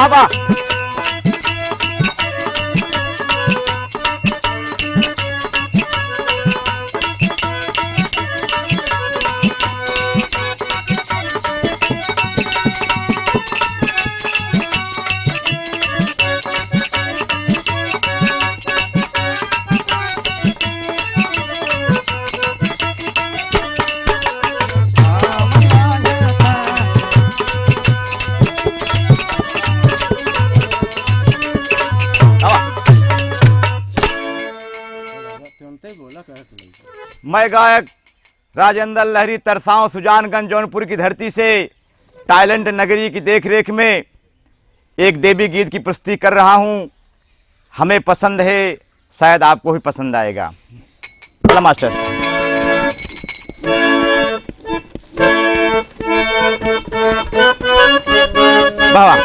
वाह वाह। मैं गायक राजेंद्र लहरी तरसांव सुजानगंज जौनपुर की धरती से टैलेंट नगरी की देखरेख में एक देवी गीत की प्रस्तुति कर रहा हूं। हमें पसंद है, शायद आपको भी पसंद आएगा। चलो मास्टर। वाह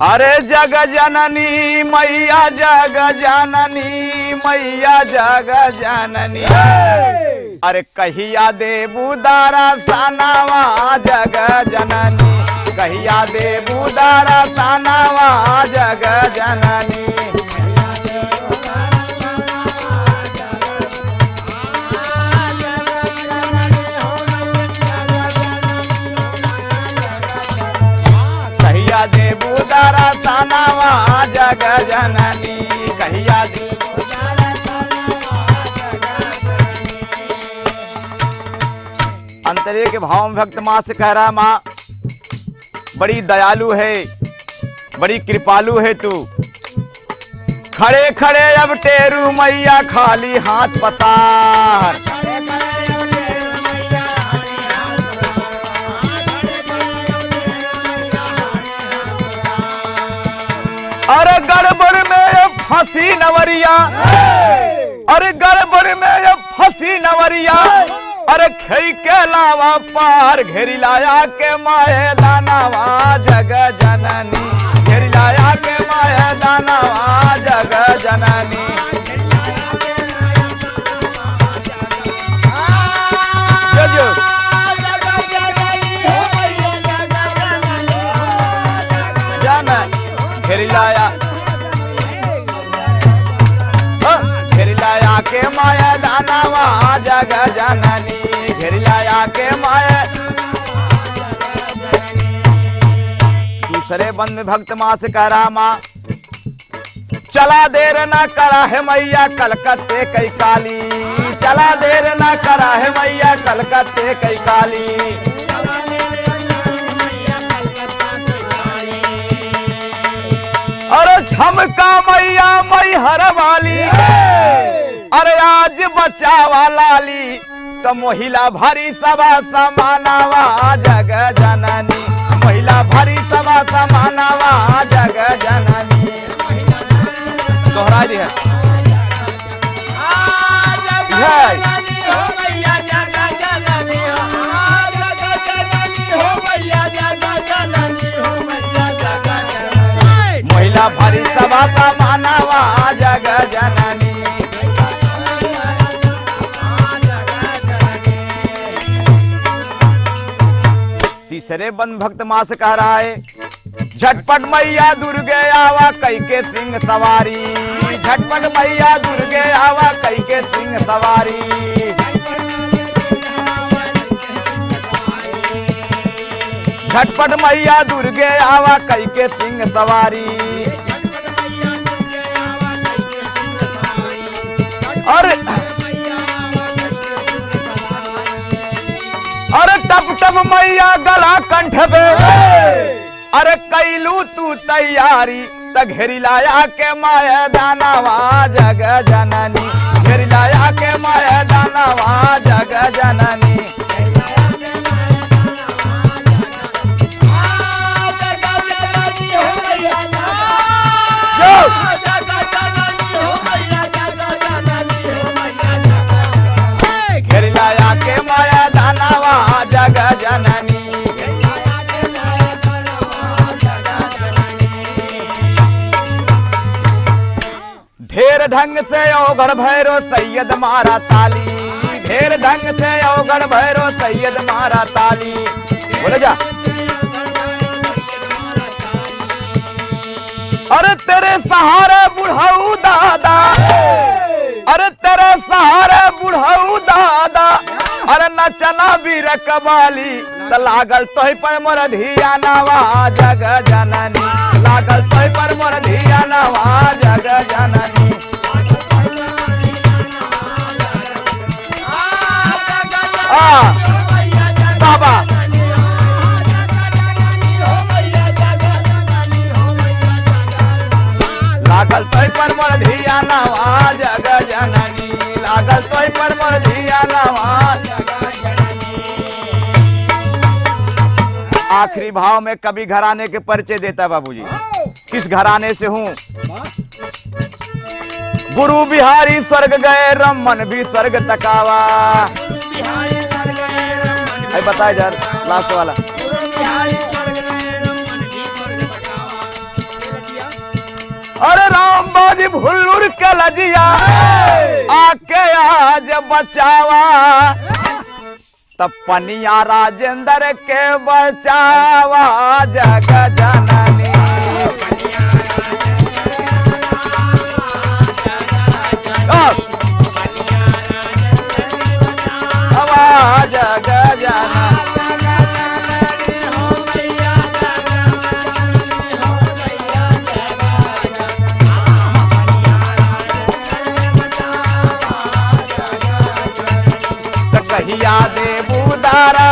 अरे जग जननी मैया जग जननी मैया जग जननी अरे कहिया देबू दारा सानावा जग जननी कहिया देबू दारा सानावा जग जननी कहिया देबू दारा सानावा जग जननी कहिया देबू दारा सानावा जग जननी। अंतरे के भाव में भक्त माँ से कह रहा, माँ बड़ी दयालु है, बड़ी कृपालु है तू। खड़े खड़े अब टेरू मैया खाली हाथ पसार। अरे गड़बड़ में अब फंसी नवरिया, अरे गड़बड़ में अब फंसी नवरिया, अरे खई के लावा पार घेरी लाया के माए दानावा जग जननी घेरी लाया के माए दानावा जग जननी। घेरी लाया घेरी लाया के माया दानावा जग जननी घेरी लाया के माया। दूसरे बंद में भक्त माँ से कह रहा, माँ चला देर ना करा है मैया कलकत्ते कई काली, चला देर ना करा है मैया कलकत्ते कई काली। अरे झमका मैया मई हर वाली, अरे आज बचावा लाली तो महिला भरी सभा समानावा जग जननी महिला भरी सभा समानावा जग जननी। दोहरा दी है महिला भरी सभा समानावा जग जननी। तीसरे बंद भक्त माँ से कह रहा है, झटपट मैया दुर्गे आवा कई के सिंह सवारी, झटपट मैया दुर्गे आवा कई के सिंह सवारी। झटपट मैया दुर्गे आवा कई के सिंह सवारी। अरे टप टप मैया गला कंठ पे, अरे कैलू तू तैयारी त घेरी लाया के माया दानावा जग जननी घेरी लाया के माया दानावा जग जननी। घेरी लाया के माया दानावा जग जननी। ढेर ढंग से ओघड़ भैरो सैयद मारा ताली, ढेर ढंग से अवगढ़ भैरो सैयद मारा ताली। बोले जा। अरे तेरे सहारे बुढ़ऊ दादा, अरे तेरे सहारे बुढ़ऊ दादा, अरे नचना भी रकबाली त लागल तोहि पर मोर धिया नवा जग जननी, लागल तोहि पर मोर धिया नवा जग जननी। बाबा लागल तोहि पर मोर धिया नवा जग जननी, लागल तोहि पर मोर धिया नवा जग जननी। आखिरी भाव में कवि घराने के परिचय देता है बाबूजी। किस घराने से हूँ? गुरु बिहारी स्वर्ग गए रमन भी स्वर्ग तकावा। बताए यार लास्ट वाला। अरे राम बाजी भुल्लुर के लजिया आके आज बचावा, तब पनिया राजेंद्र के बचावा जग जननी। जग जननी कहिया देबू दारा